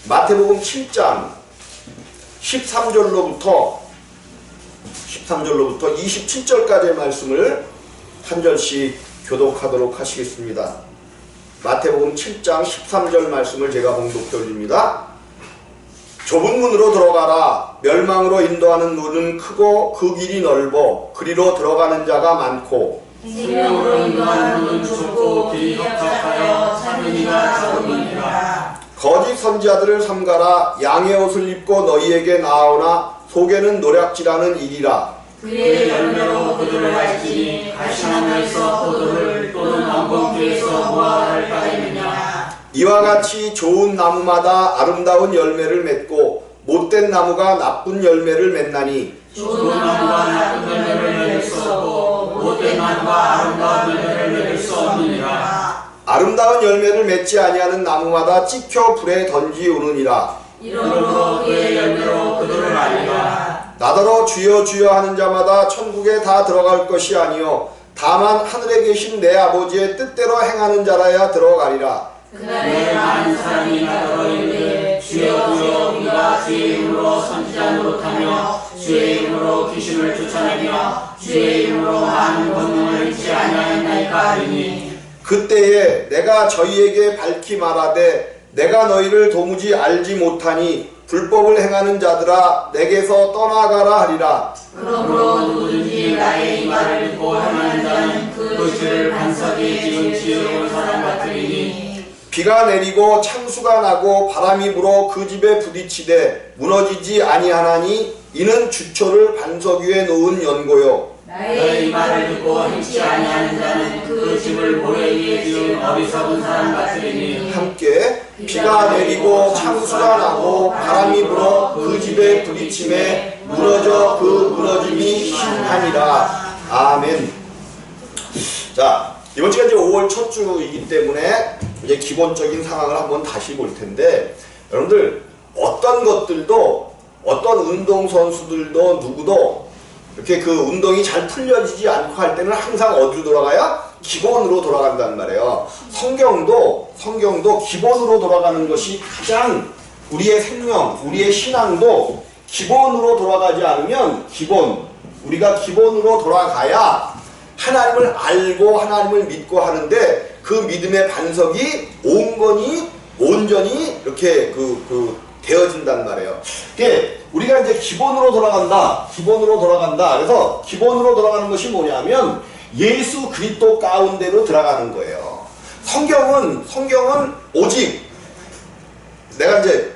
마태복음 7장 13절로부터 27절까지의 말씀을 한 절씩 교독하도록 하시겠습니다. 마태복음 7장 13절 말씀을 제가 봉독해 올립니다. 좁은 문으로 들어가라. 멸망으로 인도하는 문은 크고 그 길이 넓어 그리로 들어가는 자가 많고 생명으로 인도하는 문은 좁고 길이 협착하여 찾는 이가 적음이니라. 거짓 선지자들을 삼가라. 양의 옷을 입고 너희에게 나아오나 속에는 노략질하는 일이라. 그의 열매로 그들을 알지니 가시나무에서 포도를 또는 왕봉주에서 무화과를 따르느냐. 이와 같이 좋은 나무마다 아름다운 열매를 맺고 못된 나무가 나쁜 열매를 맺나니 좋은 나무가 나쁜 열매를 맺을 수 없고 못된 나무가 아름다운 열매를 맺을 수 없느니라. 아름다운 열매를 맺지 아니하는 나무마다 찍혀 불에 던지우느니라. 이러므로 그의 열매로 그들을 알리라. 나더러 주여 주여 하는 자마다 천국에 다 들어갈 것이 아니요 다만 하늘에 계신 내 아버지의 뜻대로 행하는 자라야 들어가리라. 그날에 많은 사람이 나더러 이르되 주여 주여 우리가 주의 이름으로 선지자 노릇하며 주의 이름으로 귀신을 쫓아내며 주의 이름으로 많은 권능을 잊지 아니하였나이까 하리니 그때에 내가 저희에게 밝히 말하되 내가 너희를 도무지 알지 못하니 불법을 행하는 자들아 내게서 떠나가라 하리라. 그러므로 누구든지 나의 이 말을 듣고 행하는 자는 그 도시를 반석에 지은 지혜로운 사람 같으리니 비가 내리고 창수가 나고 바람이 불어 그 집에 부딪히되 무너지지 아니하나니 이는 주초를 반석 위에 놓은 연고요. 나의 이 말을 듣고 행치 아니하는 자는 그 집을 모래 위에 지은 어리석은 사람 같으리니 함께 비가 내리고 창수가 나고 바람이 불어 그 집에 부딪힘에 무너져 그 무너짐이 심하니라. 아멘. 자, 이번 주가 이제 5월 첫 주이기 때문에 이제 기본적인 상황을 한번 다시 볼 텐데, 여러분들 어떤 것들도 어떤 운동선수들도 누구도 이렇게 그 운동이 잘 풀려지지 않고 할 때는 항상 어디로 돌아가요? 기본으로 돌아간단 말이에요. 성경도 기본으로 돌아가는 것이 가장 우리의 생명, 우리의 신앙도 기본으로 돌아가지 않으면 우리가 기본으로 돌아가야 하나님을 알고 하나님을 믿고 하는데 그 믿음의 반석이 온전히 이렇게 되어진단 말이에요. 우리가 이제 기본으로 돌아간다. 그래서 기본으로 돌아가는 것이 뭐냐면 예수 그리스도 가운데로 들어가는 거예요. 성경은 오직 내가 이제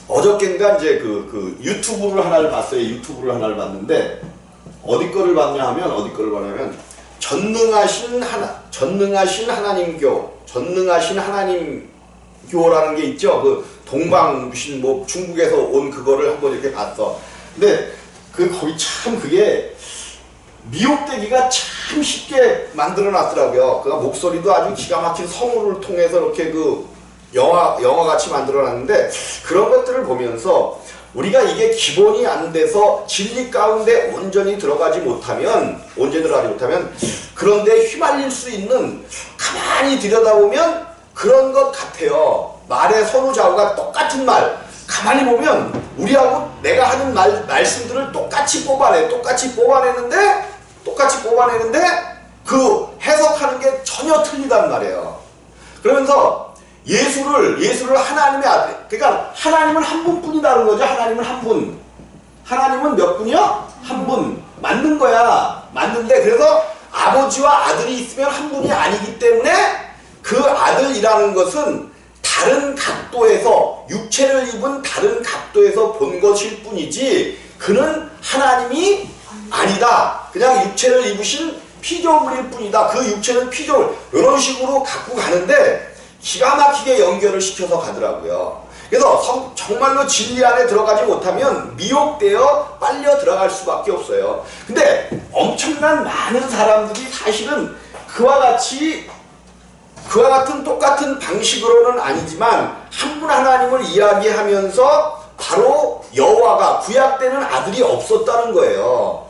어저께인가 이제 유튜브를 하나를 봤는데 어디 거를 봤냐면 전능하신 하나님교라는 게 있죠. 그 동방신 뭐 중국에서 온 그거를 한번 이렇게 봤어. 근데 거기 참 그게 미혹되기가 참 쉽게 만들어 놨더라고요. 그 목소리도 아주 기가 막힌 성우를 통해서 이렇게 영화 같이 만들어 놨는데 그런 것들을 보면서 우리가 이게 기본이 안 돼서 진리 가운데 온전히 들어가지 못하면 그런데 휘말릴 수 있는, 가만히 들여다보면 그런 것 같아요. 말의 선우좌우가 똑같은 말, 가만히 보면 우리하고 내가 하는 말씀들을 똑같이 뽑아내는데 그 해석하는 게 전혀 틀리단 말이에요. 그러면서 예수를 하나님의 아들, 그러니까 하나님은 한 분뿐이라는 거죠. 하나님은 한 분. 하나님은 몇 분이요? 한 분. 맞는 거야. 맞는데 그래서 아버지와 아들이 있으면 한 분이 아니기 때문에 그 아들이라는 것은 다른 각도에서, 육체를 입은 다른 각도에서 본 것일 뿐이지 그는 하나님이 아니다. 그냥 육체를 입으신 피조물일 뿐이다. 그 육체는 피조물. 이런 식으로 갖고 가는데 기가 막히게 연결을 시켜서 가더라고요. 그래서 정말로 진리 안에 들어가지 못하면 미혹되어 빨려 들어갈 수밖에 없어요. 근데 엄청난 많은 사람들이 사실은 그와 같은 똑같은 방식으로는 아니지만 한 분 하나님을 이야기하면서 바로 여호와가 구약 때는 아들이 없었다는 거예요.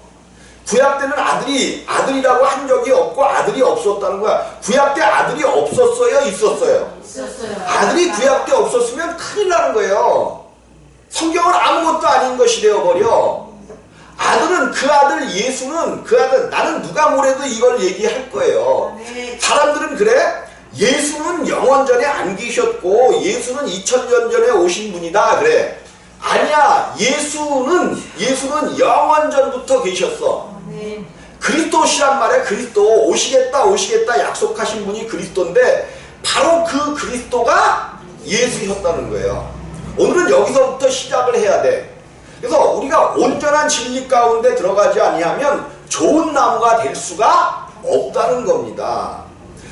구약 때는 아들이라고 한 적이 없고 아들이 없었다는 거야. 구약 때 아들이 없었어요, 있었어요? 있었어요. 아들이 구약 때 없었으면 큰일 나는 거예요. 성경은 아무것도 아닌 것이 되어버려. 아들은 그 아들 예수는 그 아들, 나는 누가 뭐래도 이걸 얘기할 거예요. 사람들은 그래? 예수는 영원 전에 안 계셨고 예수는 2000년 전에 오신 분이다 그래. 아니야. 예수는 영원 전부터 계셨어. 그리스도시란 말이야. 그리스도 오시겠다 약속하신 분이 그리스도인데 바로 그 그리스도가 예수셨다는 거예요. 오늘은 여기서부터 시작을 해야 돼. 그래서 우리가 온전한 진리 가운데 들어가지 아니하면 좋은 나무가 될 수가 없다는 겁니다.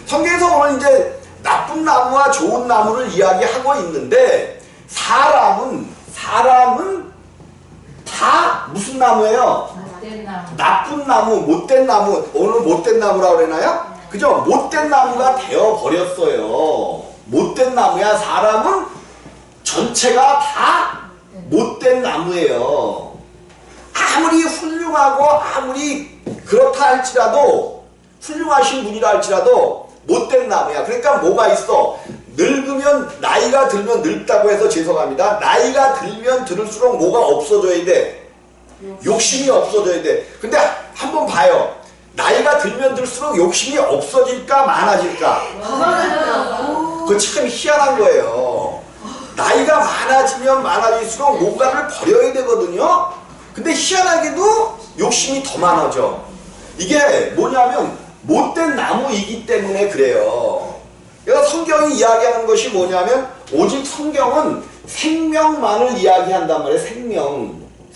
성경에서 오늘 이제 나쁜 나무와 좋은 나무를 이야기하고 있는데 사람은 다 무슨 나무예요? 나쁜 나무, 못된 나무. 오늘 못된 나무라고 그러나요? 그죠? 못된 나무가 되어버렸어요. 못된 나무야. 사람은 전체가 다 못된 나무예요. 아무리 훌륭하고 아무리 그렇다 할지라도 훌륭하신 분이라 할지라도 못된 나무야. 그러니까 뭐가 있어? 나이가 들면 늙다고 해서 죄송합니다. 나이가 들면 들을수록 뭐가 없어져야 돼? 욕심이 없어져야 돼. 근데 한번 봐요. 나이가 들면 들수록 욕심이 없어질까 많아질까? 그거 참 희한한 거예요. 나이가 많아지면 많아질수록 뭔가를 버려야 되거든요. 근데 희한하게도 욕심이 더 많아져. 이게 뭐냐면 못된 나무이기 때문에 그래요. 그래서 성경이 이야기하는 것이 뭐냐면 오직 성경은 생명만을 이야기한단 말이에요.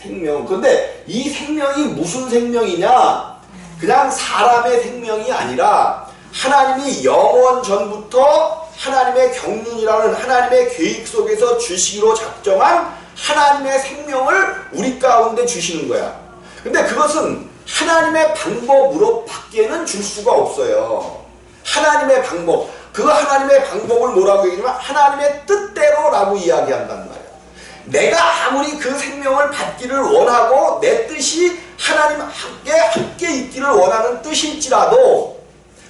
생명. 그런데 이 생명이 무슨 생명이냐? 그냥 사람의 생명이 아니라 하나님이 영원 전부터 하나님의 경륜이라는 하나님의 계획 속에서 주시기로 작정한 하나님의 생명을 우리 가운데 주시는 거야. 근데 그것은 하나님의 방법으로 밖에는 줄 수가 없어요. 하나님의 방법. 그 하나님의 방법을 뭐라고 얘기하냐면 하나님의 뜻대로라고 이야기한단 말이야. 내가 아무리 그 생명을 받기를 원하고 내 뜻이 하나님 함께 있기를 원하는 뜻일지라도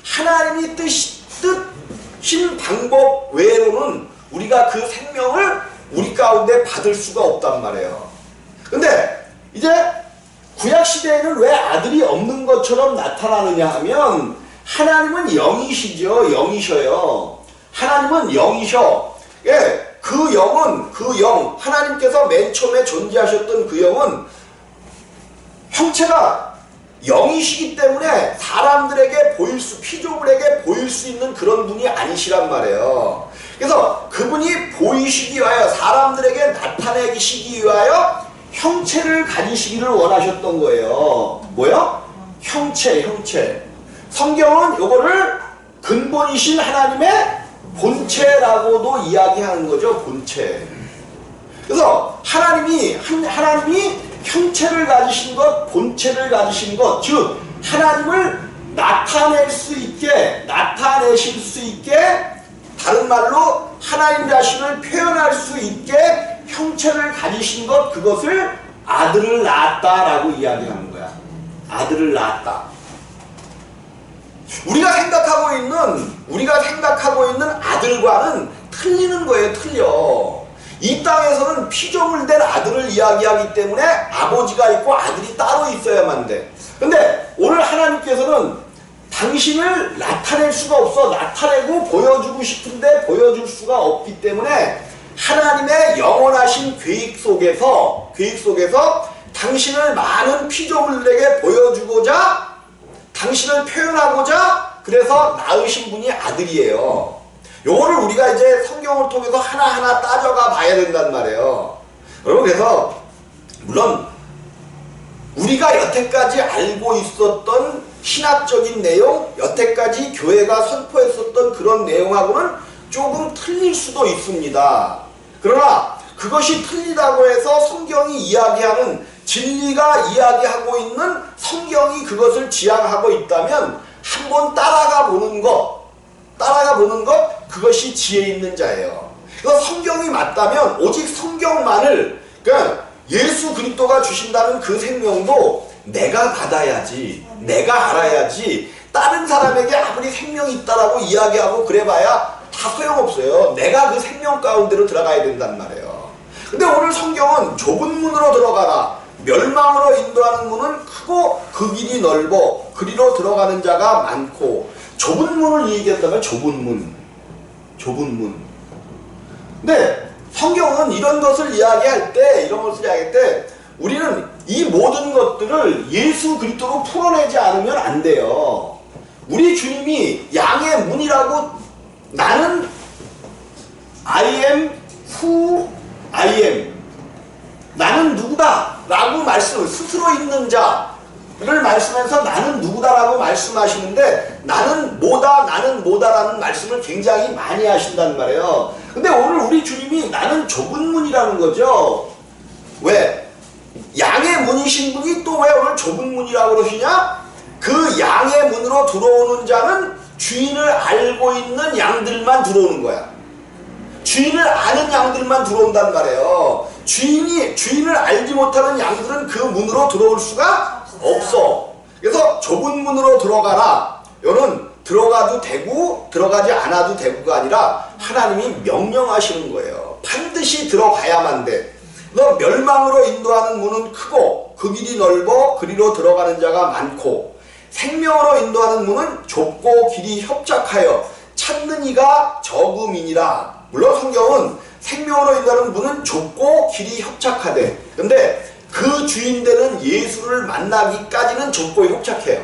하나님이 뜻신 방법 외로는 우리가 그 생명을 우리 가운데 받을 수가 없단 말이에요. 근데 이제 구약시대에는 왜 아들이 없는 것처럼 나타나느냐 하면 하나님은 영이시죠. 영이셔요. 하나님은 영이셔. 예, 그 영, 하나님께서 맨 처음에 존재하셨던 그 영은 형체가 영이시기 때문에 사람들에게 피조물에게 보일 수 있는 그런 분이 아니시란 말이에요. 그래서 그분이 보이시기 위하여 사람들에게 나타내시기 위하여 형체를 가지시기를 원하셨던 거예요. 뭐요? 형체. 성경은 요거를 근본이신 하나님의 본체라고도 이야기하는 거죠. 본체. 그래서 하나님이 형체를 가지신 것, 본체를 가지신 것, 즉 하나님을 나타내실 수 있게 다른 말로 하나님 자신을 표현할 수 있게 형체를 가지신 것, 그것을 아들을 낳았다라고 이야기하는 거야. 아들을 낳았다. 우리가 생각하고 있는 아들과는 틀리는 거예요. 틀려. 이 땅에서는 피조물 된 아들을 이야기하기 때문에 아버지가 있고 아들이 따로 있어야만 돼. 근데 오늘 하나님께서는 당신을 나타낼 수가 없어. 나타내고 보여주고 싶은데 보여줄 수가 없기 때문에 하나님의 영원하신 계획 속에서 당신을 많은 피조물들에게 보여주고자, 당신을 표현하고자 그래서 낳으신 분이 아들이에요. 요거를 우리가 이제 성경을 통해서 하나하나 따져가 봐야 된단 말이에요. 여러분, 그래서 물론 우리가 여태까지 알고 있었던 신학적인 내용, 여태까지 교회가 선포했었던 그런 내용하고는 조금 틀릴 수도 있습니다. 그러나 그것이 틀리다고 해서 성경이 이야기하는, 진리가 이야기하고 있는 성경이 그것을 지향하고 있다면 한번 따라가 보는 것, 그것이 지혜 있는 자예요. 그래서 성경이 맞다면 오직 성경만을, 그러니까 예수 그리스도가 주신다는 그 생명도 내가 받아야지, 내가 알아야지. 다른 사람에게 아무리 생명이 있다라고 이야기하고 그래봐야 다 소용없어요. 내가 그 생명 가운데로 들어가야 된단 말이에요. 근데 오늘 성경은 좁은 문으로 들어가라, 멸망으로 인도하는 문은 크고 그 길이 넓어 그리로 들어가는 자가 많고. 좁은 문을 얘기한다면 좁은 문, 좁은 문. 근데 성경은 이런 것을 이야기할 때, 우리는 이 모든 것들을 예수 그리스도로 풀어내지 않으면 안 돼요. 우리 주님이 양의 문이라고, 나는 I am who I am, 나는 누구다 라고 말씀을, 스스로 있는 자를 말씀해서 나는 누구다라고 말씀하시는데, 나는 뭐다라는 말씀을 굉장히 많이 하신단 말이에요. 근데 오늘 우리 주님이 나는 좁은 문이라는 거죠. 왜? 양의 문이신 분이 또 왜 오늘 좁은 문이라고 그러시냐? 그 양의 문으로 들어오는 자는 주인을 알고 있는 양들만 들어오는 거야. 주인을 아는 양들만 들어온단 말이에요. 주인을 알지 못하는 양들은 그 문으로 들어올 수가 없어. 그래서 좁은 문으로 들어가라. 이거는 들어가도 되고 들어가지 않아도 되고가 아니라 하나님이 명령하시는 거예요. 반드시 들어가야만 돼. 너 멸망으로 인도하는 문은 크고 그 길이 넓어 그리로 들어가는 자가 많고, 생명으로 인도하는 문은 좁고 길이 협착하여 찾는 이가 적음이니라. 물론 성경은 생명으로 인도하는 문은 좁고 길이 협착하되, 근데 그 주인되는 예수를 만나기까지는 좁고 협착해요.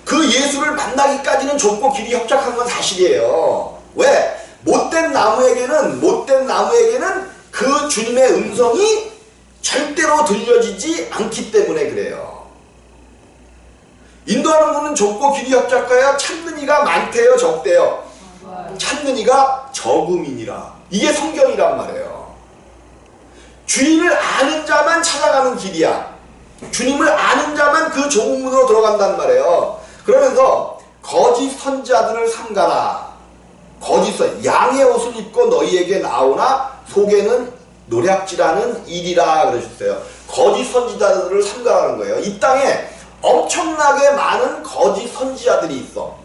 그 예수를 만나기까지는 좁고 길이 협착한 건 사실이에요. 왜? 못된 나무에게는 그 주님의 음성이 절대로 들려지지 않기 때문에 그래요. 인도하는 문은 좁고 길이 협착하여 찾는 이가 많대요, 적대요? 찾는 이가 적음이니라. 이게 성경이란 말이에요. 주인을 아는 자만 찾아가는 길이야. 주님을 아는 자만 그 좁은 문으로 들어간단 말이에요. 그러면서 거짓 선지자들을 삼가라. 양의 옷을 입고 너희에게 나오나 속에는 노략질하는 일이라 그러셨어요. 거짓 선지자들을 삼가라는 거예요. 이 땅에 엄청나게 많은 거짓 선지자들이 있어.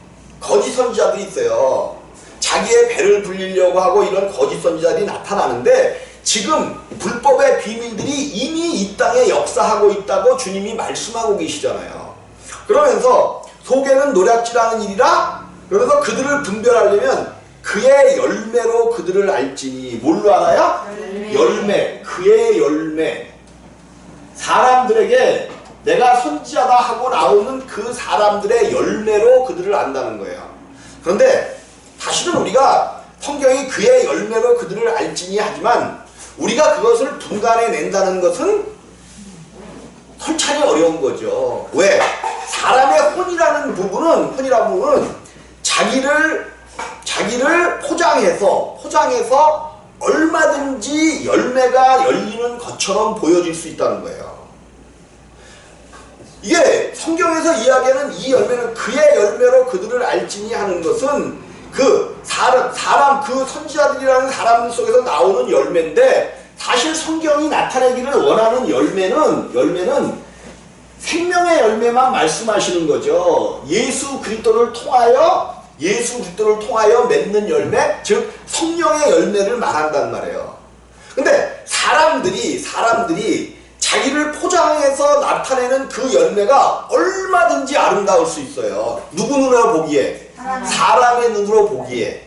거짓 선지자들이 있어요. 자기의 배를 불리려고 하고 이런 거짓 선지자들이 나타나는데, 지금 불법의 비밀들이 이미 이 땅에 역사하고 있다고 주님이 말씀하고 계시잖아요. 그러면서 속에는 노략질하는 일이라, 그래서 그들을 분별하려면 그의 열매로 그들을 알지니. 뭘로 알아요? 열매. 그의 열매. 사람들에게 내가 선지자다 하고 나오는 그 사람들의 열매로 그들을 안다는 거예요. 그런데 사실은 우리가 성경이 그의 열매로 그들을 알지니 하지만, 우리가 그것을 분간해 낸다는 것은 설찬이 어려운 거죠. 왜? 사람의 혼이라는 부분은 자기를 포장해서 얼마든지 열매가 열리는 것처럼 보여질 수 있다는 거예요. 이게 성경에서 이야기하는 이 열매는 그의 열매로 그들을 알지니 하는 것은 그 선지자들이라는 사람들 속에서 나오는 열매인데, 사실 성경이 나타내기를 원하는 열매는 생명의 열매만 말씀하시는 거죠. 예수 그리스도를 통하여 맺는 열매, 즉 성령의 열매를 말한단 말이에요. 근데 사람들이 자기를 포장해서 나타내는 그 열매가 얼마든지 아름다울 수 있어요. 누구 눈으로 보기에? 사람의 눈으로 보기에.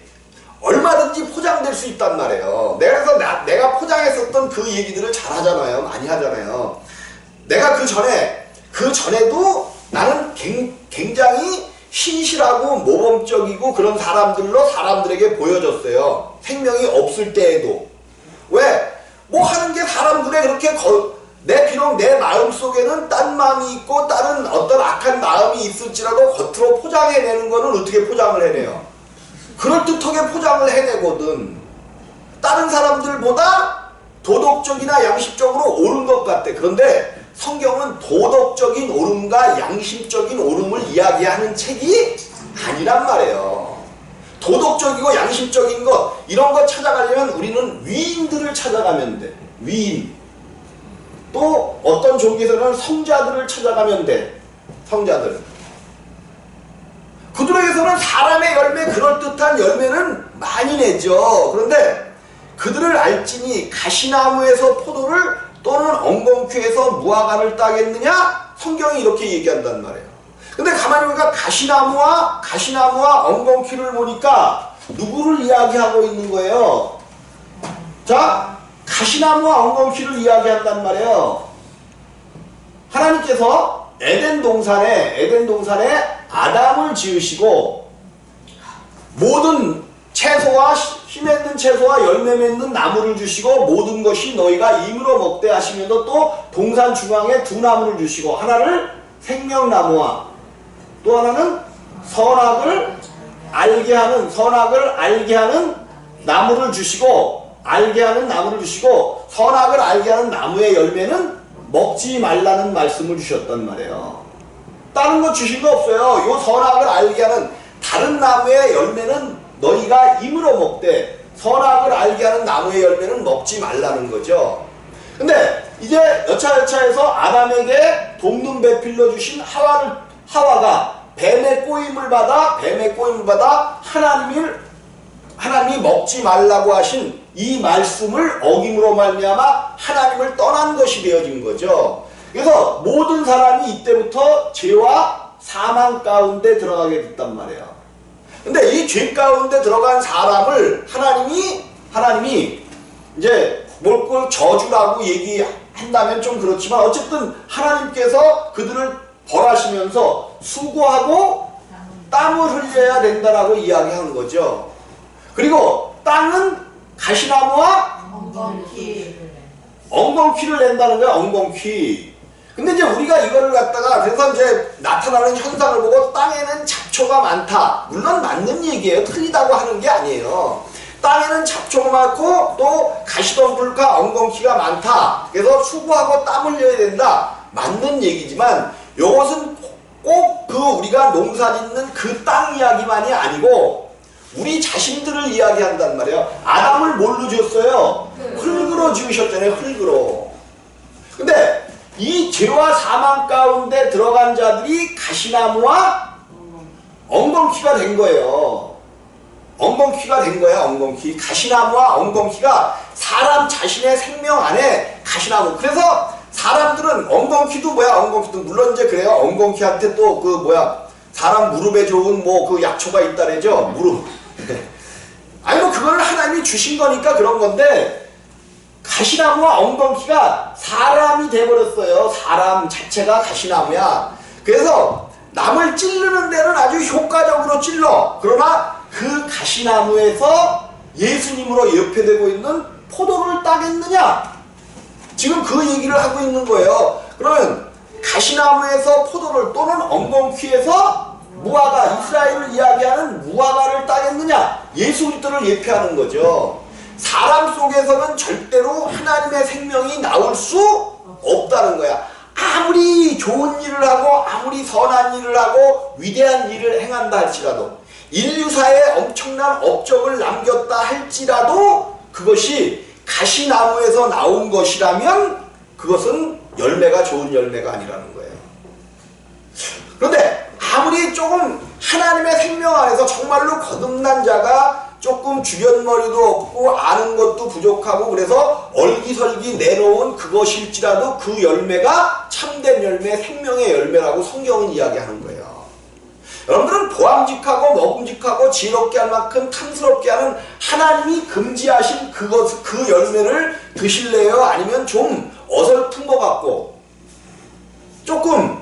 얼마든지 포장될 수 있단 말이에요. 그래서 내가 포장했었던 그 얘기들을 잘 하잖아요. 많이 하잖아요. 내가 그 전에도 나는 굉장히 신실하고 모범적이고 그런 사람들로 사람들에게 보여줬어요. 생명이 없을 때에도. 왜? 뭐 하는 게 사람들의 그렇게 비록 내 마음 속에는 딴 마음이 있고 다른 어떤 악한 마음이 있을지라도 겉으로 포장해내는 거는 어떻게 포장을 해내요? 그럴듯하게 포장을 해내거든. 다른 사람들보다 도덕적이나 양심적으로 옳은 것 같아. 그런데 성경은 도덕적인 옳음과 양심적인 옳음을 이야기하는 책이 아니란 말이에요. 도덕적이고 양심적인 것, 이런 거 찾아가려면 우리는 위인들을 찾아가면 돼. 위인. 또 어떤 종교에서는 성자들을 찾아가면 돼. 성자들. 그들에게서는 사람의 열매, 그럴듯한 열매는 많이 내죠. 그런데 그들을 알지니 가시나무에서 포도를 또는 엉겅퀴에서 무화과를 따겠느냐? 성경이 이렇게 얘기한단 말이에요. 근데 가만히 보니까 가시나무와 엉겅퀴를 보니까 누구를 이야기하고 있는 거예요? 자, 가시나무와 엉겅퀴를 이야기한단 말이에요. 하나님께서 에덴 동산에 아담을 지으시고 모든 채소와 힘있는 채소와 열매 맺는 나무를 주시고 모든 것이 너희가 임으로 먹되 하시면서 또 동산 중앙에 두 나무를 주시고 하나를 생명나무와 또 하나는 선악을 알게 하는 나무를 주시고 선악을 알게 하는 나무의 열매는 먹지 말라는 말씀을 주셨단 말이에요. 다른 거 주신 거 없어요. 요 선악을 알게 하는 다른 나무의 열매는 너희가 임으로 먹되 선악을 알게 하는 나무의 열매는 먹지 말라는 거죠. 근데 이제 여차여차해서 아담에게 돕는 배필로 주신 하와가 뱀의 꼬임을 받아 하나님이 먹지 말라고 하신 이 말씀을 어김으로 말미암아 하나님을 떠난 것이 되어진 거죠. 그래서 모든 사람이 이때부터 죄와 사망 가운데 들어가게 됐단 말이에요. 근데 이 죄 가운데 들어간 사람을 하나님이 이제 뭘 저주라고 얘기한다면 좀 그렇지만 어쨌든 하나님께서 그들을 벌하시면서 수고하고 땀을 흘려야 된다라고 이야기하는 거죠. 그리고 땅은 가시나무와 엉겅퀴를 낸다는 거야. 엉겅퀴. 근데 이제 우리가 이거를 갖다가 그래서 이제 나타나는 현상을 보고 땅에는 잡초가 많다. 물론 맞는 얘기예요. 틀리다고 하는 게 아니에요. 땅에는 잡초가 많고 또 가시덤불과 엉겅퀴가 많다. 그래서 수고하고 땀 흘려야 된다. 맞는 얘기지만 이것은 꼭 그 우리가 농사 짓는 그 땅 이야기만이 아니고 우리 자신들을 이야기한단 말이에요. 아담을 뭘로 지었어요? 흙으로 지으셨잖아요. 흙으로. 근데 이 죄와 사망 가운데 들어간 자들이 가시나무와 엉겅퀴가 된 거예요. 엉겅퀴가 된 거야. 엉겅퀴. 가시나무와 엉겅퀴가 사람 자신의 생명 안에 가시나무. 그래서 사람들은 엉겅퀴도 엉겅퀴도 물론 이제 그래요. 엉겅퀴한테 또 사람 무릎에 좋은 그 약초가 있다래죠. 무릎. 아니 그걸 하나님이 주신 거니까 그런 건데 가시나무와 엉겅퀴가 사람이 돼버렸어요. 사람 자체가 가시나무야. 그래서 남을 찌르는 데는 아주 효과적으로 찔러. 그러나 그 가시나무에서 예수님으로 예표되고 있는 포도를 따겠느냐? 지금 그 얘기를 하고 있는 거예요. 그러면 가시나무에서 포도를 또는 엉겅퀴에서 무화과, 이스라엘을 이야기하는 무화과를 따겠느냐? 예수 그리스도를 예표하는 거죠. 사람 속에서는 절대로 하나님의 생명이 나올 수 없다는 거야. 아무리 좋은 일을 하고 아무리 선한 일을 하고 위대한 일을 행한다 할지라도 인류사에 엄청난 업적을 남겼다 할지라도 그것이 가시나무에서 나온 것이라면 그것은 열매가 좋은 열매가 아니라는 거예요. 그런데 아무리 조금 하나님의 생명 안에서 정말로 거듭난 자가 조금 주변머리도 없고 아는 것도 부족하고 그래서 얼기설기 내놓은 그것일지라도 그 열매가 참된 열매, 생명의 열매라고 성경은 이야기하는 거예요. 여러분들은 보암직하고 먹음직하고 지혜롭게 할 만큼 탐스럽게 하는 하나님이 금지하신 그 열매를 드실래요? 아니면 좀 어설픈 것 같고 조금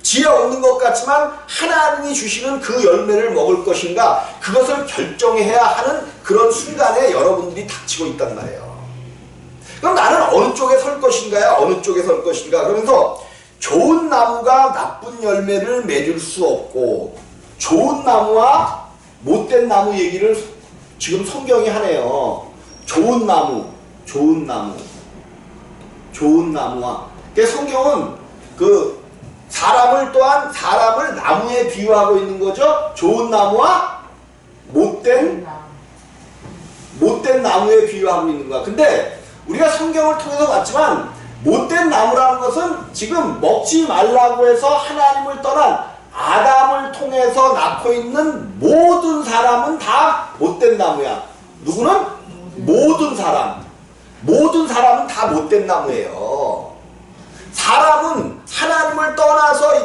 지혜 없는 것 같지만 하나님이 주시는 그 열매를 먹을 것인가 그것을 결정해야 하는 그런 순간에 여러분들이 닥치고 있단 말이에요. 그럼 나는 어느 쪽에 설 것인가요? 어느 쪽에 설 것인가? 그러면서 좋은 나무가 나쁜 열매를 맺을 수 없고 좋은 나무와 못된 나무 얘기를 지금 성경이 하네요. 좋은 나무와 성경은 사람을 나무에 비유하고 있는 거죠. 좋은 나무와 못된 나무에 비유하고 있는 거야. 근데 우리가 성경을 통해서 봤지만 못된 나무라는 것은 지금 먹지 말라고 해서 하나님을 떠난 아담을 통해서 낳고 있는 모든 사람은 다 못된 나무야. 누구는? 모든 사람. 모든 사람은 다 못된 나무예요. 사람은 하나님을 떠나서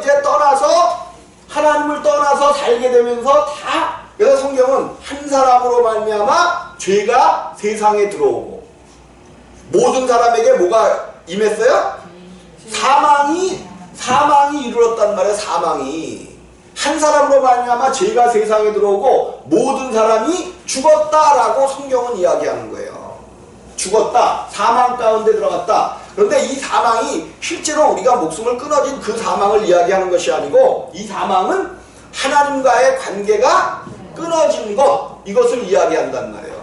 하나님을 떠나서 살게 되면서 다, 그래서 성경은 한 사람으로 말미암아 죄가 세상에 들어오고, 모든 사람에게 뭐가 임했어요? 사망이 이르렀단 말이에요. 사망이 한 사람으로 말미암아 죄가 세상에 들어오고 모든 사람이 죽었다라고 성경은 이야기하는 거예요. 죽었다, 사망 가운데 들어갔다. 그런데 이 사망이 실제로 우리가 목숨을 끊어진 그 사망을 이야기하는 것이 아니고, 이 사망은 하나님과의 관계가 끊어진 것, 이것을 이야기한단 말이에요.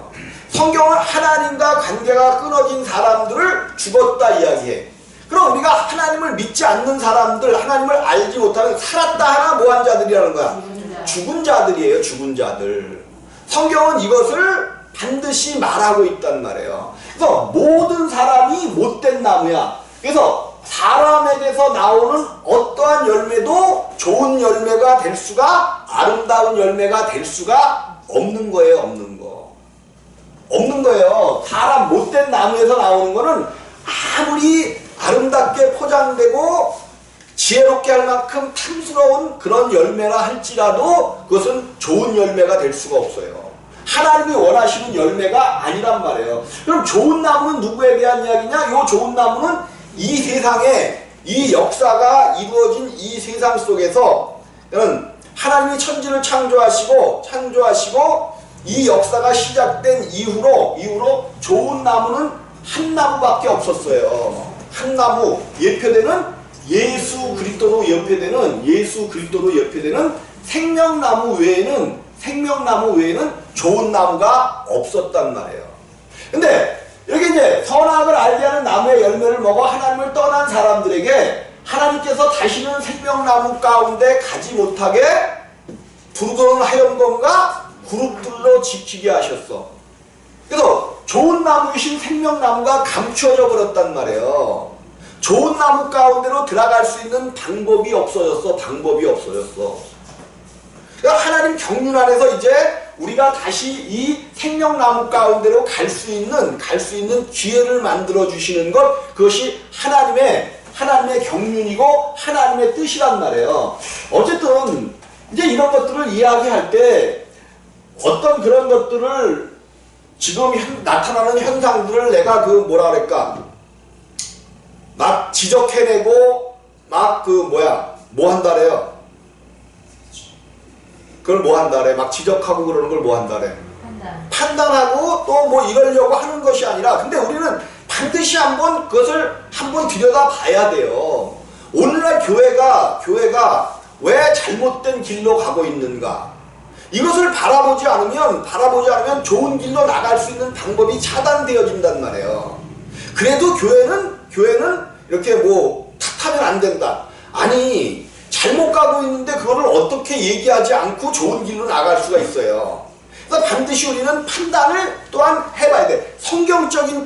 성경은 하나님과 관계가 끊어진 사람들을 죽었다 이야기해. 그럼 우리가 하나님을 믿지 않는 사람들, 하나님을 알지 못하는 살았다 하나 뭐한 자들이라는 거야? 죽은 자들이에요. 죽은 자들. 성경은 이것을 반드시 말하고 있단 말이에요. 그래서 모든 사람이 못된 나무야. 그래서 사람에게서 나오는 어떠한 열매도 좋은 열매가 될 수가, 아름다운 열매가 될 수가 없는 거예요. 없는 거예요. 사람 못된 나무에서 나오는 거는 아무리 아름답게 포장되고 지혜롭게 할 만큼 탐스러운 그런 열매라 할지라도 그것은 좋은 열매가 될 수가 없어요. 하나님이 원하시는 열매가 아니란 말이에요. 그럼 좋은 나무는 누구에 대한 이야기냐? 이 좋은 나무는 이 세상에, 이 역사가 이루어진 이 세상 속에서 하나님이 천지를 창조하시고 이 역사가 시작된 이후로 좋은 나무는 한 나무밖에 없었어요. 한 나무, 예표되는 예수 그리스도로 예표되는 생명나무 외에는 좋은 나무가 없었단 말이에요. 근데 여기 이제 선악을 알게 하는 나무의 열매를 먹어 하나님을 떠난 사람들에게 하나님께서 다시는 생명나무 가운데 가지 못하게 두르던 하염검과 그룹들로 지키게 하셨어. 그래서 좋은 나무이신 생명나무가 감추어져 버렸단 말이에요. 좋은 나무 가운데로 들어갈 수 있는 방법이 없어졌어. 그러니까 하나님 경륜 안에서 이제 우리가 다시 이 생명나무 가운데로 갈 수 있는 기회를 만들어 주시는 것, 그것이 하나님의 경륜이고 하나님의 뜻이란 말이에요. 어쨌든 이제 이런 것들을 이야기할 때 어떤 그런 것들을 지금 나타나는 현상들을 내가 막 지적해내고 막 뭐 한다래요? 그걸 뭐 한다래? 막 지적하고 그러는 걸 뭐 한다래? 판단하고 또 뭐 이러려고 하는 것이 아니라, 근데 우리는 반드시 그것을 한번 들여다 봐야 돼요. 오늘날 교회가 왜 잘못된 길로 가고 있는가? 이것을 바라보지 않으면 좋은 길로 나갈 수 있는 방법이 차단되어진단 말이에요. 그래도 교회는 이렇게 탓하면 안 된다. 아니, 잘못 가고 있는데 그거를 어떻게 얘기하지 않고 좋은 길로 나갈 수가 있어요. 그래서 반드시 우리는 판단을 또한 해봐야 돼. 성경적인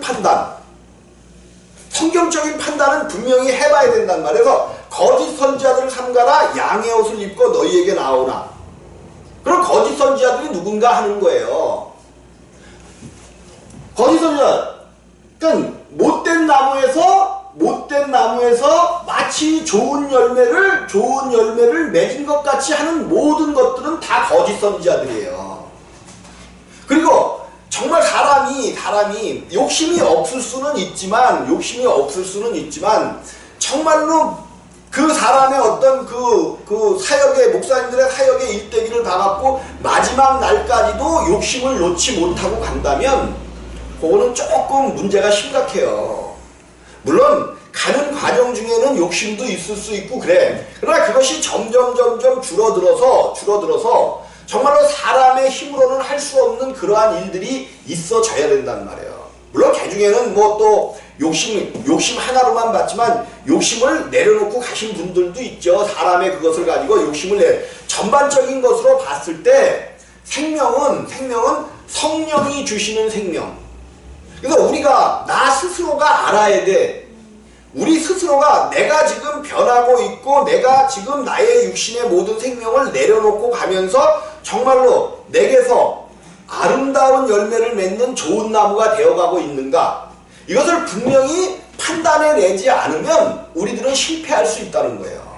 판단은 분명히 해봐야 된단 말이에요. 그래서 거짓 선지자들을 삼가라, 양의 옷을 입고 너희에게 나오라. 그럼 거짓 선지자들이 누군가 하는 거예요. 거짓 선지자, 그러니까 못된 나무에서 마치 좋은 열매를 맺은 것 같이 하는 모든 것들은 다 거짓 선지자들이에요. 그리고 정말 사람이 욕심이 없을 수는 있지만 정말로 그 사람의 어떤 그 사역의, 목사님들의 사역의 일대기를 봐갖고 마지막 날까지도 욕심을 놓지 못하고 간다면 그거는 조금 문제가 심각해요. 물론 가는 과정 중에는 욕심도 있을 수 있고 그래. 그러나 그것이 점점 줄어들어서 정말로 사람의 힘으로는 할 수 없는 그러한 일들이 있어져야 된단 말이에요. 물론 개 중에는 또 욕심 하나로만 봤지만 욕심을 내려놓고 가신 분들도 있죠. 사람의 그것을 가지고 욕심을 전반적인 것으로 봤을 때 생명은 성령이 주시는 생명. 그래서 우리가 나 스스로가 알아야 돼. 우리 스스로가 내가 지금 변하고 있고 내가 지금 나의 육신의 모든 생명을 내려놓고 가면서 정말로 내게서 아름다운 열매를 맺는 좋은 나무가 되어가고 있는가, 이것을 분명히 판단해내지 않으면 우리들은 실패할 수 있다는 거예요.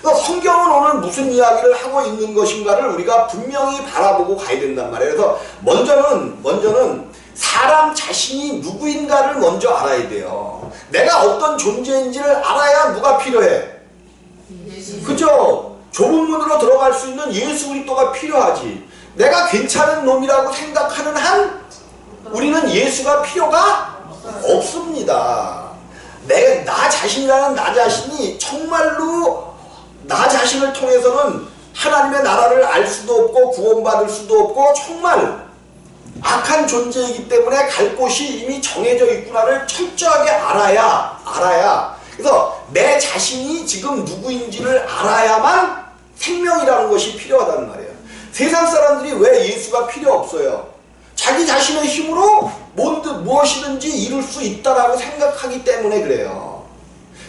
그래서 성경은 오늘 무슨 이야기를 하고 있는 것인가를 우리가 분명히 바라보고 가야 된단 말이에요. 그래서 먼저는 사람 자신이 누구인가를 먼저 알아야 돼요. 내가 어떤 존재인지를 알아야 누가 필요해? 그죠? 좁은 문으로 들어갈 수 있는 예수 그리스도가 필요하지. 내가 괜찮은 놈이라고 생각하는 한 우리는 예수가 필요가 없습니다. 나 자신이라는 나 자신이 정말로 나 자신을 통해서는 하나님의 나라를 알 수도 없고 구원받을 수도 없고 정말 악한 존재이기 때문에 갈 곳이 이미 정해져 있구나를 철저하게 알아야 그래서 내 자신이 지금 누구인지를 알아야만 생명이라는 것이 필요하다는 말이에요. 세상 사람들이 왜 예수가 필요 없어요? 자기 자신의 힘으로 무엇이든지 이룰 수 있다라고 생각하기 때문에 그래요.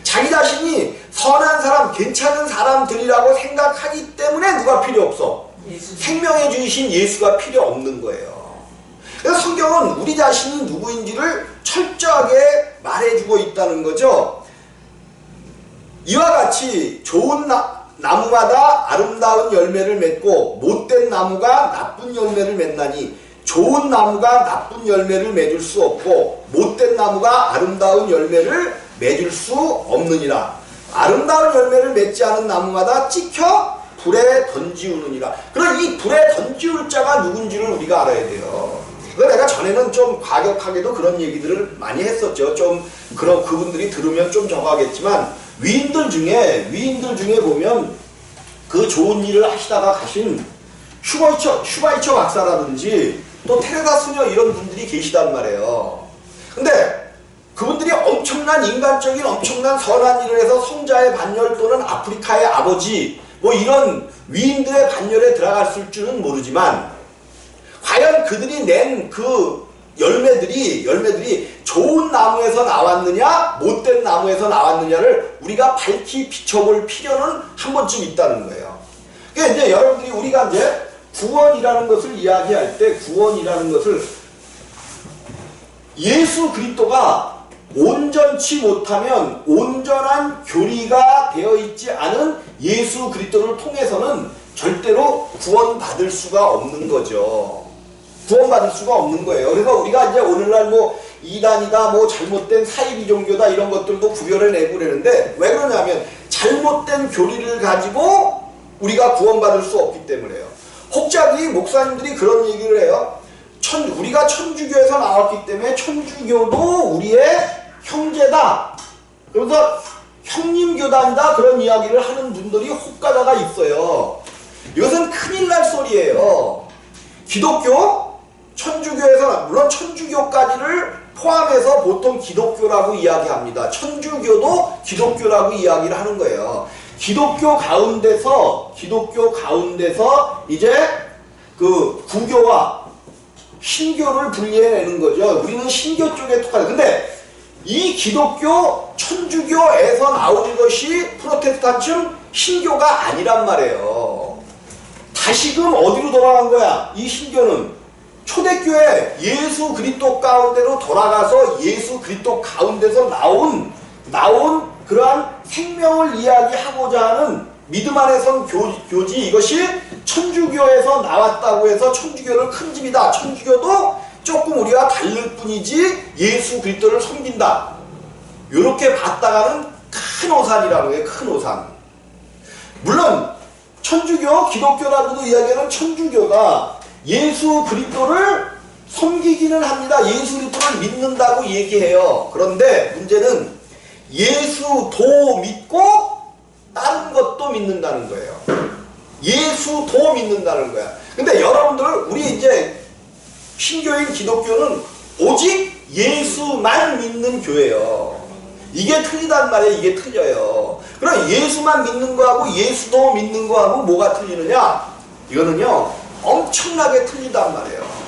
자기 자신이 선한 사람, 괜찮은 사람들이라고 생각하기 때문에 누가 필요 없어? 생명해 주신 예수가 필요 없는 거예요. 그래서 성경은 우리 자신이 누구인지를 철저하게 말해주고 있다는 거죠. 이와 같이 좋은 나무마다 아름다운 열매를 맺고 못된 나무가 나쁜 열매를 맺나니 좋은 나무가 나쁜 열매를 맺을 수 없고 못된 나무가 아름다운 열매를 맺을 수 없느니라. 아름다운 열매를 맺지 않은 나무마다 찍혀 불에 던지우느니라. 그럼 이 불에 던지울 자가 누군지를 우리가 알아야 돼요. 그래서 내가 전에는 좀 과격하게도 그런 얘기들을 많이 했었죠. 좀 그런 그분들이 들으면 좀 저거하겠지만 위인들 중에 보면 그 좋은 일을 하시다가 가신 슈바이처 박사라든지 또 테레사 수녀 이런 분들이 계시단 말이에요. 근데 그분들이 엄청난 인간적인 엄청난 선한 일을 해서 성자의 반열 또는 아프리카의 아버지 뭐 이런 위인들의 반열에 들어갔을 줄은 모르지만 과연 그들이 낸 그 열매들이 좋은 나무에서 나왔느냐 못된 나무에서 나왔느냐를 우리가 밝히 비춰볼 필요는 한 번쯤 있다는 거예요. 그러니까 이제 여러분들이 우리가 이제 구원이라는 것을 이야기할 때 구원이라는 것을 예수 그리스도가 온전치 못하면 온전한 교리가 되어 있지 않은 예수 그리스도를 통해서는 절대로 구원받을 수가 없는 거죠. 구원받을 수가 없는 거예요. 그래서 우리가 이제 오늘날 뭐 이단이다, 뭐 잘못된 사이비 종교다 이런 것들도 구별해내고 그러는데 왜 그러냐면 잘못된 교리를 가지고 우리가 구원받을 수 없기 때문에요. 혹자기 목사님들이 그런 얘기를 해요. 우리가 천주교에서 나왔기 때문에 천주교도 우리의 형제다. 그래서 형님교단이다 그런 이야기를 하는 분들이 혹가다가 있어요. 이것은 큰일 날 소리예요. 기독교, 천주교에서 물론 천주교까지를 포함해서 보통 기독교라고 이야기합니다. 천주교도 기독교라고 이야기를 하는 거예요. 기독교 가운데서 이제 그 구교와 신교를 분리해내는 거죠. 우리는 신교 쪽에 속하죠. 근데 이 기독교, 천주교에서 나오는 것이 프로테스탄층 신교가 아니란 말이에요. 다시금 어디로 돌아간 거야? 이 신교는 초대교회 예수 그리스도 가운데로 돌아가서 예수 그리스도 가운데서 나온 그러한 생명을 이야기하고자 하는 믿음 안에 선 교지, 이것이 천주교에서 나왔다고 해서 천주교를 큰 집이다. 천주교도 조금 우리가 다를 뿐이지 예수 그리스도를 섬긴다. 이렇게 봤다가는 큰 오산이라고 해요. 큰 오산. 물론 천주교, 기독교라고도 이야기하는 천주교가 예수 그리스도를 섬기기는 합니다. 예수 그리스도를 믿는다고 얘기해요. 그런데 문제는 예수도 믿고 다른 것도 믿는다는 거예요. 예수도 믿는다는 거야. 근데 여러분들 우리 이제 신교인 기독교는 오직 예수만 믿는 교회예요. 이게 틀리단 말이에요. 이게 틀려요. 그럼 예수만 믿는 거하고 예수도 믿는 거하고 뭐가 틀리느냐? 이거는요 엄청나게 틀리단 말이에요.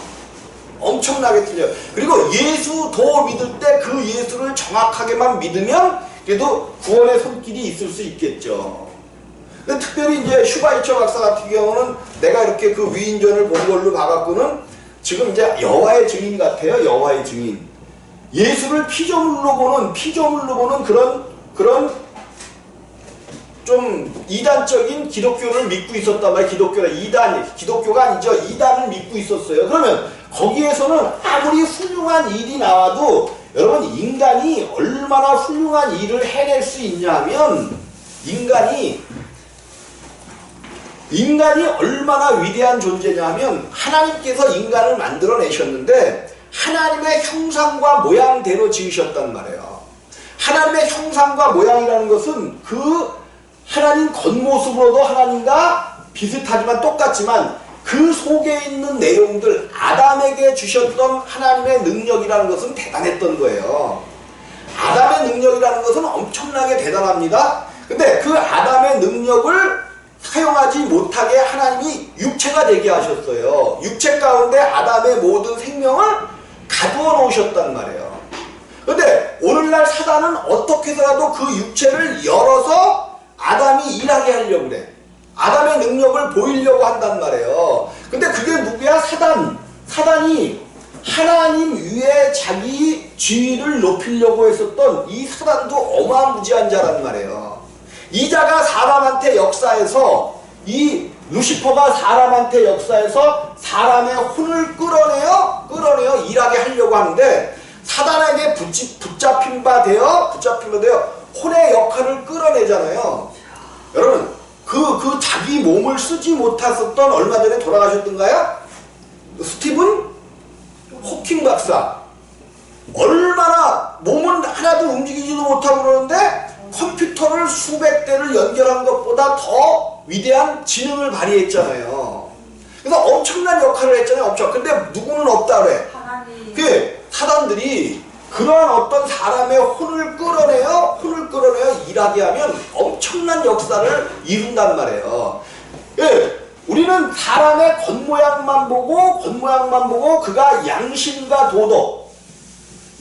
엄청나게 틀려요. 그리고 예수도 믿을 때 그 예수를 정확하게만 믿으면 그래도 구원의 손길이 있을 수 있겠죠. 근데 특별히 이제 슈바이처 박사 같은 경우는 내가 이렇게 그 위인전을 본 걸로 봐갖고는 지금 이제 여호와의 증인 같아요. 여호와의 증인. 예수를 피조물로 보는 그런 좀 이단적인 기독교를 믿고 있었단 말이에요. 기독교가 아니죠. 이단을 믿고 있었어요. 그러면 거기에서는 아무리 훌륭한 일이 나와도 여러분 인간이 얼마나 훌륭한 일을 해낼 수 있냐면 인간이 얼마나 위대한 존재냐면 하나님께서 인간을 만들어내셨는데 하나님의 형상과 모양대로 지으셨단 말이에요. 하나님의 형상과 모양이라는 것은 그 하나님 겉모습으로도 하나님과 비슷하지만 똑같지만 그 속에 있는 내용들, 아담에게 주셨던 하나님의 능력이라는 것은 대단했던 거예요. 아담의 능력이라는 것은 엄청나게 대단합니다. 근데 그 아담의 능력을 사용하지 못하게 하나님이 육체가 되게 하셨어요. 육체 가운데 아담의 모든 생명을 가두어 놓으셨단 말이에요. 근데 오늘날 사단은 어떻게 해서라도 그 육체를 열어서 아담이 일하게 하려고 그래. 아담의 능력을 보이려고 한단 말이에요. 근데 그게 누구야? 사단이 하나님 위에 자기 지위를 높이려고 했었던 이 사단도 어마무지한 자란 말이에요. 이 자가 사람한테 역사해서 이 루시퍼가 사람한테 역사해서 사람의 혼을 끌어내어 일하게 하려고 하는데 사단에게 붙잡힌 바 되어 혼의 역할을 끌어내잖아요. 여러분 그 자기 몸을 쓰지 못했었던 얼마 전에 돌아가셨던가요? 스티븐 호킹 박사. 얼마나 몸은 하나도 움직이지도 못하고 그러는데 컴퓨터를 수백 대를 연결한 것보다 더 위대한 지능을 발휘했잖아요. 그래서 엄청난 역할을 했잖아요. 근데 누구는 없다 그래. 그 사단들이 그러한 어떤 사람의 혼을 끌어내어 일하게 하면 엄청난 역사를 이룬단 말이에요. 예, 우리는 사람의 겉모양만 보고 그가 양심과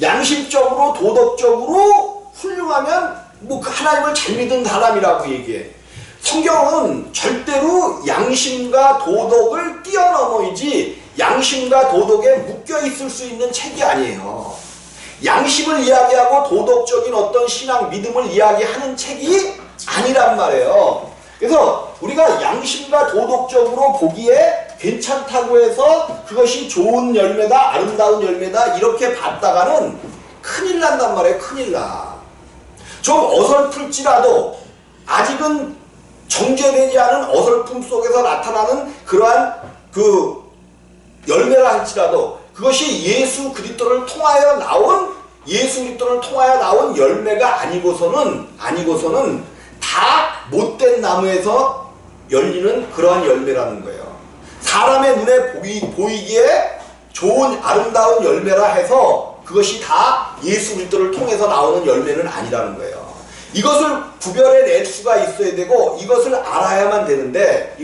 양심적으로 도덕적으로 훌륭하면 그 하나님을 잘 믿은 사람이라고 얘기해. 성경은 절대로 양심과 도덕을 뛰어넘어야지 양심과 도덕에 묶여 있을 수 있는 책이 아니에요. 양심을 이야기하고 도덕적인 어떤 신앙, 믿음을 이야기하는 책이 아니란 말이에요. 그래서 우리가 양심과 도덕적으로 보기에 괜찮다고 해서 그것이 좋은 열매다, 아름다운 열매다 이렇게 봤다가는 큰일 난단 말이에요. 큰일 나. 좀 어설플지라도 아직은 정제되지 않은 어설픔 속에서 나타나는 그러한 그 열매라 할지라도 그것이 예수 그리스도를 통하여 나온 열매가 아니고서는 다 못된 나무에서 열리는 그러한 열매라는 거예요. 사람의 눈에 보이기에 좋은 아름다운 열매라 해서 그것이 다 예수 그리스도를 통해서 나오는 열매는 아니라는 거예요. 이것을 구별해낼 수가 있어야 되고 이것을 알아야만 되는데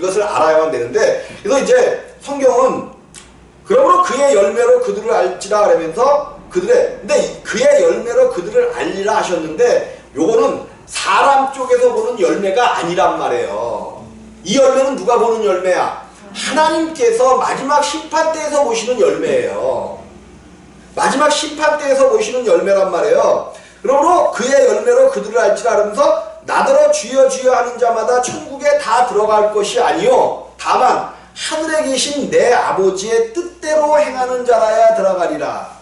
그래서 이제 성경은 그러므로 그의 열매로 그들을 알지라 그러면서 근데 그의 열매로 그들을 알리라 하셨는데 요거는 사람 쪽에서 보는 열매가 아니란 말이에요. 이 열매는 누가 보는 열매야? 하나님께서 마지막 심판대에서 보시는 열매예요. 마지막 심판대에서 보시는 열매란 말이에요. 그러므로 그의 열매로 그들을 알지라 하면서 나더러 주여 주여 하는 자마다 천국에 다 들어갈 것이 아니요 다만 하늘에 계신 내 아버지의 뜻대로 행하는 자라야 들어가리라.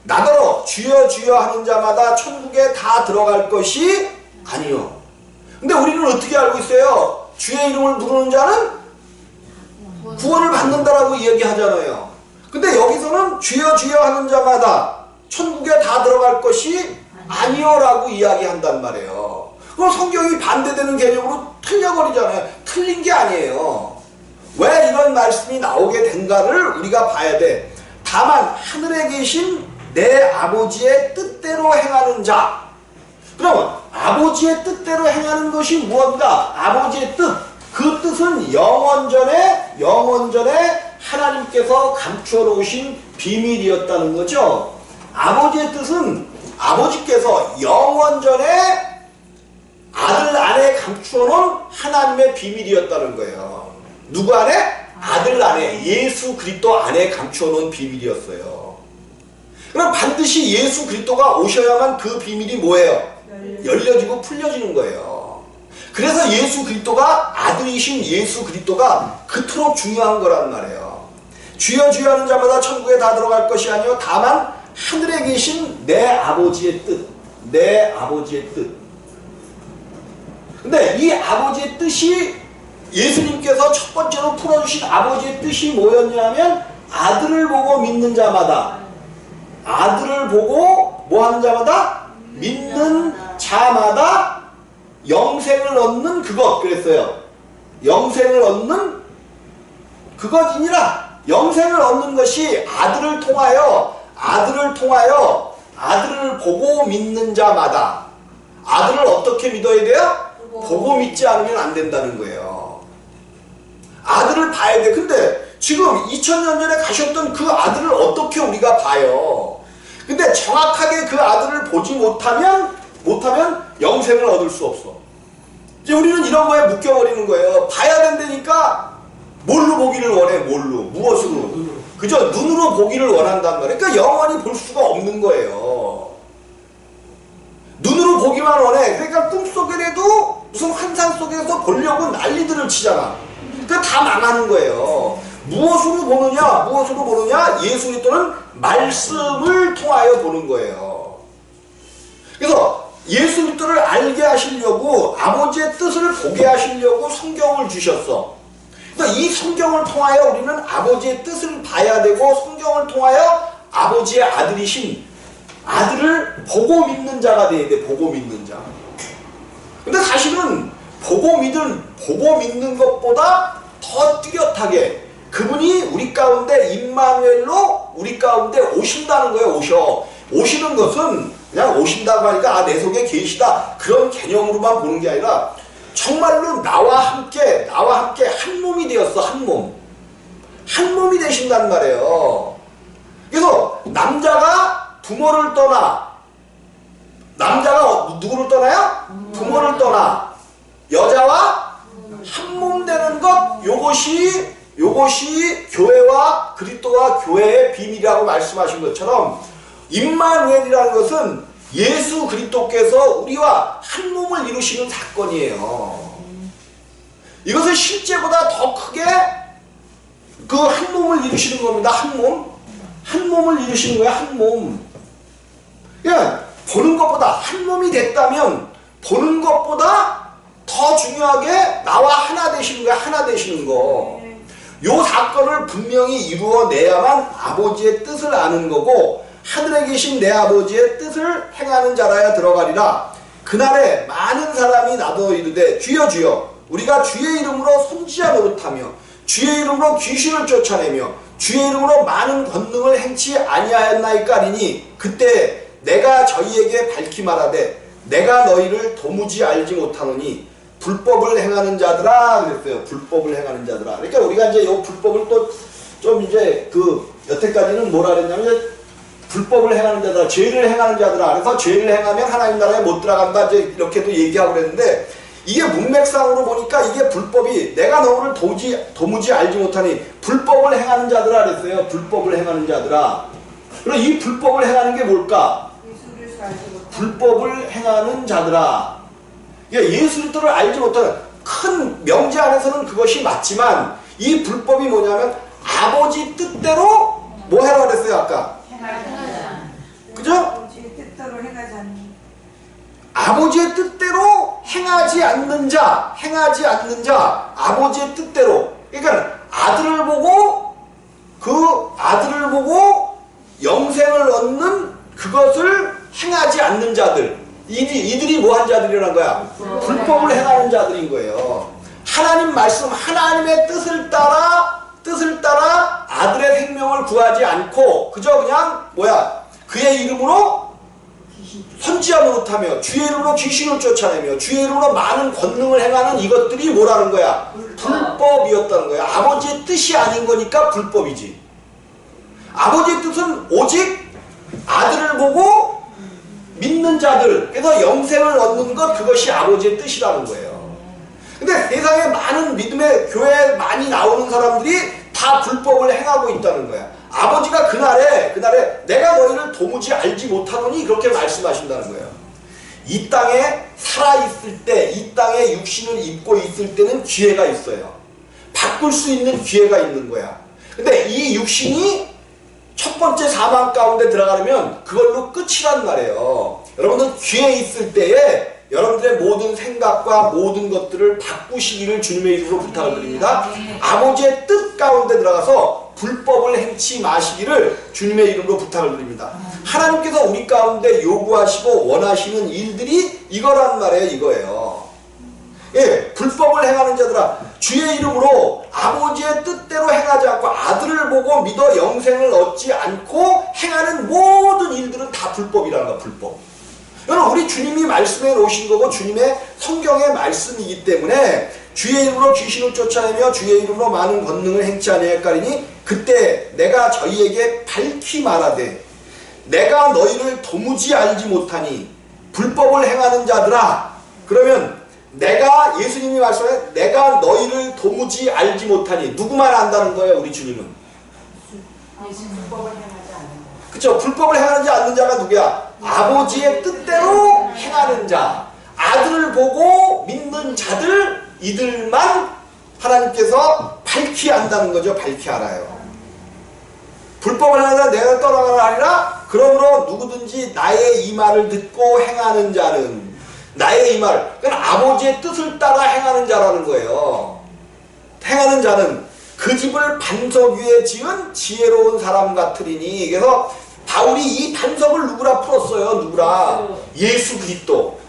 나더러 주여 주여 하는 자마다 천국에 다 들어갈 것이 아니요. 근데 우리는 어떻게 알고 있어요? 주의 이름을 부르는 자는 구원을 받는다라고 이야기하잖아요. 근데 여기서는 주여 주여 하는 자마다 천국에 다 들어갈 것이 아니요라고 이야기한단 말이에요. 그럼 성경이 반대되는 개념으로 틀려버리잖아요. 틀린 게 아니에요. 왜 이런 말씀이 나오게 된가를 우리가 봐야 돼. 다만 하늘에 계신 내 아버지의 뜻대로 행하는 자. 그러면 아버지의 뜻대로 행하는 것이 무엇인가? 아버지의 뜻. 그 뜻은 영원전에 하나님께서 감추어 놓으신 비밀이었다는 거죠. 아버지의 뜻은 아버지께서 영원전에 아들 안에 감추어놓은 하나님의 비밀이었다는 거예요. 누구 안에? 아들 안에, 예수 그리스도 안에 감추어놓은 비밀이었어요. 그럼 반드시 예수 그리스도가 오셔야만 그 비밀이 뭐예요? 열려지고 풀려지는 거예요. 그래서 예수 그리스도가, 아들이신 예수 그리스도가 그토록 중요한 거란 말이에요. 주여 주여 하는 자마다 천국에 다 들어갈 것이 아니요 다만 하늘에 계신 내 아버지의 뜻, 내 아버지의 뜻. 근데 이 아버지의 뜻이, 예수님께서 첫 번째로 풀어주신 아버지의 뜻이 뭐였냐면, 아들을 보고 믿는 자마다, 아들을 보고 뭐 하는 자마다? 믿는 자마다 영생을 얻는 그것, 그랬어요. 영생을 얻는 그것이니라. 영생을 얻는 것이 아들을 통하여, 아들을 보고 믿는 자마다. 아들을 어떻게 믿어야 돼요? 보고 믿지 않으면 안 된다는 거예요. 아들을 봐야 돼. 근데 지금 2000년 전에 가셨던 그 아들을 어떻게 우리가 봐요? 근데 정확하게 그 아들을 보지 못하면 영생을 얻을 수 없어. 이제 우리는 이런 거에 묶여버리는 거예요. 봐야 된다니까 뭘로 보기를 원해? 뭘로? 무엇으로? 그죠? 눈으로 보기를 원한단 말이에요. 그러니까 영원히 볼 수가 없는 거예요. 눈으로 보기만 원해. 그러니까 꿈속에라도 무슨 환상 속에서 보려고 난리들을 치잖아. 그러니까 다 망하는 거예요. 무엇으로 보느냐? 무엇으로 보느냐? 예수 그리스도는 말씀을 통하여 보는 거예요. 그래서 예수 그리스도를 알게 하시려고, 아버지의 뜻을 보게 하시려고 성경을 주셨어. 그러니까 이 성경을 통하여 우리는 아버지의 뜻을 봐야 되고, 성경을 통하여 아버지의 아들이신 아들을 보고 믿는 자가 돼야 돼. 보고 믿는 자. 근데 사실은 보고 믿는 것보다 더 뚜렷하게 그분이 우리 가운데 임마누엘로 우리 가운데 오신다는 거예요. 오시는 것은 그냥 오신다고 하니까 내 속에 계시다 그런 개념으로만 보는 게 아니라 정말로 나와 함께 한 몸이 되었어. 한 몸이 되신다는 말이에요. 그래서 남자가 부모를 떠나, 남자가 누구를 떠나요? 부모를 떠나 여자와 한 몸 되는 것, 요것이 교회와 그리스도와 교회의 비밀이라고 말씀하신 것처럼 임마누엘이라는 것은 예수 그리스도께서 우리와 한 몸을 이루시는 사건이에요. 이것은 실제보다 더 크게 그 한 몸을 이루시는 겁니다. 한 몸을 이루시는 거예요. 한 몸. 그냥 보는 것보다, 한 몸이 됐다면 보는 것보다 더 중요하게 나와 하나 되시는 거야. 하나 되시는 거. 요 사건을 분명히 이루어내야만 아버지의 뜻을 아는 거고, 하늘에 계신 내 아버지의 뜻을 행하는 자라야 들어가리라. 그날에 많은 사람이 나도 이르되 주여 주여 우리가 주의 이름으로 선지자 노릇하며 주의 이름으로 귀신을 쫓아내며 주의 이름으로 많은 권능을 행치 아니하였나이까 하리니 그때 내가 저희에게 밝히 말하되 내가 너희를 도무지 알지 못하노니 불법을 행하는 자들아 그랬어요. 불법을 행하는 자들아. 그러니까 우리가 이제 이 불법을 또 좀 이제 여태까지는 뭐라 그랬냐면 불법을 행하는 자들아, 죄를 행하는 자들아. 그래서 죄를 행하면 하나님 나라에 못 들어간다 이제 이렇게도 얘기하고 그랬는데, 이게 문맥상으로 보니까 이게 불법이 내가 너를 도무지 알지 못하니 불법을 행하는 자들아 그랬어요. 불법을 행하는 자들아. 그럼 이 불법을 행하는 게 뭘까? 불법을 행하는 자들아. 예수 그리스도를 알지 못하는, 큰 명제 안에서는 그것이 맞지만 이 불법이 뭐냐면 아버지 뜻대로 뭐 해라 그랬어요 아까? 그죠? 아버지의 뜻대로 행하지 않는 자, 아버지의 뜻대로. 그러니까 아들을 보고 영생을 얻는 그것을 행하지 않는 자들. 이들이 뭐한 자들이란 거야? 불법을 행하는 자들인 거예요. 하나님 말씀, 하나님의 뜻을 따라 아들의 생명을 구하지 않고 그저 그냥 그의 이름으로 선지자 노릇하며 주의 이름으로 귀신을 쫓아내며 주의 이름으로 많은 권능을 행하는 이것들이 뭐라는 거야? 불법이었다는 거야. 아버지의 뜻이 아닌 거니까 불법이지. 아버지의 뜻은 오직 아들을 보고 믿는 믿는 자들, 그래서 영생을 얻는 것, 그것이 아버지의 뜻이라는 거예요. 근데 세상에 많은 믿음의 교회에 많이 나오는 사람들이 다 불법을 행하고 있다는 거야. 아버지가 그날에 내가 너희를 도무지 알지 못하노니 그렇게 말씀하신다는 거예요. 이 땅에 살아있을 때, 이 땅에 육신을 입고 있을 때는 기회가 있어요. 바꿀 수 있는 기회가 있는 거야. 근데 이 육신이 첫 번째 사망 가운데 들어가려면 그걸로 끝이란 말이에요. 여러분들 기회 있을 때에 여러분들의 모든 생각과 모든 것들을 바꾸시기를 주님의 이름으로 부탁을 드립니다. 아버지의 뜻 가운데 들어가서 불법을 행치 마시기를 주님의 이름으로 부탁을 드립니다. 하나님께서 우리 가운데 요구하시고 원하시는 일들이 이거란 말이에요. 이거예요. 예, 불법을 행하는 자들아, 주의 이름으로 아버지의 뜻대로 행하지 않고 아들을 보고 믿어 영생을 얻지 않고 행하는 모든 일들은 다 불법이라는 거야. 불법. 여러분, 우리 주님이 말씀해 놓으신 거고 주님의 성경의 말씀이기 때문에 주의 이름으로 귀신을 쫓아내며 주의 이름으로 많은 권능을 행치 아니할까리니 그때 내가 저희에게 밝히 말하되 내가 너희를 도무지 알지 못하니 불법을 행하는 자들아. 그러면 내가, 예수님이 말씀해 내가 너희를 도무지 알지 못하니 누구만 안다는 거예요? 우리 주님은. 불법을 행하지 않는 자. 그쵸? 불법을 행하지 않는 자가 누구야? 아버지의 뜻대로 행하는 자, 아들을 보고 믿는 자들, 이들만 하나님께서 밝히 안다는 거죠. 밝히 알아요. 불법을 하나 내가 떠나가라 하리라. 그러므로 누구든지 나의 이 말을 듣고 행하는 자는, 나의 이 말, 그러니까 아버지의 뜻을 따라 행하는 자라는 거예요. 행하는 자는 그 집을 반석 위에 지은 지혜로운 사람 같으리니. 그래서 바울이 이 반석을 누구라 풀었어요? 누구라? 예수 그리스도.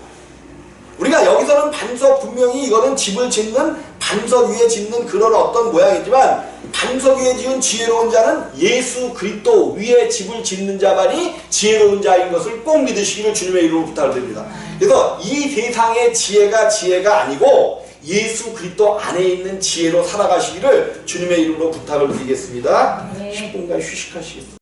우리가 여기서는 반석, 분명히 이거는 집을 짓는 반석 위에 짓는 그런 어떤 모양이지만 반석 위에 지은 지혜로운 자는 예수 그리스도 위에 집을 짓는 자만이 지혜로운 자인 것을 꼭 믿으시기를 주님의 이름으로 부탁드립니다. 그래서 이 세상의 지혜가 아니고 예수 그리스도 안에 있는 지혜로 살아가시기를 주님의 이름으로 부탁을 드리겠습니다. 10분간 휴식하시겠습니다.